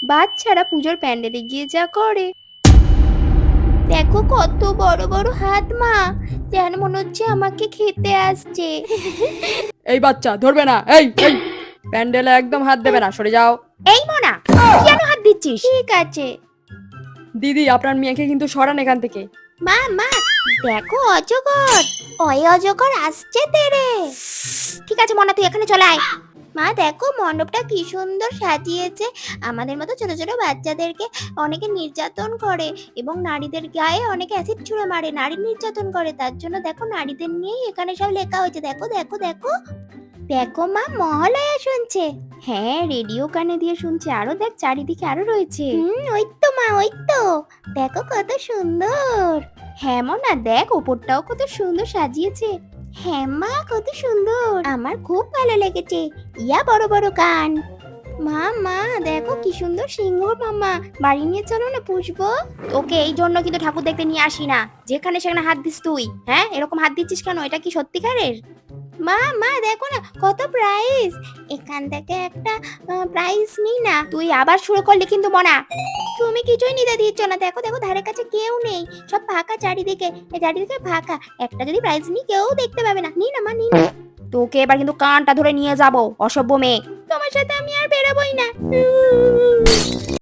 বাচ্চারা পুজোর প্যান্ডেলে গিয়ে যা করে। দেখো কত বড় বড় হাত মা, যেন মনে হচ্ছে আমাকে খেতে আসছে। এই বাচ্চা ধরবে না, এই এই প্যান্ডেলে একদম হাত দেবে না, সরে যাও। এই মোনা, কেন হাত দিচ্ছিস? ঠিক আছে দিদি আপনার মেয়েকে কিন্তু সরান এখান থেকে। মা। মা দেখো অজগর, ওই অজগর আসছে তেরে। ঠিক আছে মনা, তুই এখানে চলে আয়। মা দেখো মণ্ডপটা কি সুন্দর সাজিয়েছে। আমাদের মতো ছোট ছোট বাচ্চাদেরকে অনেকে নির্যাতন করে এবং নারীদের গায়ে অনেকে অ্যাসিড ছুঁড়ে মারে, নারী নির্যাতন করে। তার জন্য দেখো নারীদের নিয়েই এখানে সব লেখা হয়েছে। দেখো দেখো দেখো দেখো মা, মহালয়া শুনছে। হ্যাঁ, রেডিও কানে দিয়ে শুনছে। আরো দেখ চারিদিকে আরো রয়েছে। ওই তো মা, ওই তো দেখো কত সুন্দর। হ্যাঁ মনা, দেখ ওপরটাও কত সুন্দর সাজিয়েছে। হ্যাঁ মা, কত সুন্দর, আমার খুব ভালো লেগেছে। ইয়া বড় বড় কান। মা মা দেখো কি সুন্দর সিংহ। মামা বাড়ি নিয়ে চলো না, পুষবো। ওকে এই জন্য কিন্তু ঠাকুর দেখতে নিয়ে আসি না, যেখানে সেখানে হাত দিস তুই। হ্যাঁ, এরকম হাত দিচ্ছিস কেন? এটা কি সত্যিকারের? মা মা দেখো না কত প্রাইস, এখান থেকে একটা প্রাইস নিই না। তুই আবার শুরু করলি কিন্তু মনা, তুমি কিছুই নিতে দিচ্ছ না। দেখো দেখো ধারে কাছে কেউ নেই, সব ফাঁকা চারিদিকে, এই চারিদিকে ফাঁকা। একটা যদি প্রাইজ নিই কেউ দেখতে পাবে না। নি না মা, নি না। তোকে এবার কিন্তু কানটা ধরে নিয়ে যাব, অসভ্য মেয়ে। তোমার সাথে আমি আর বেরোবই না।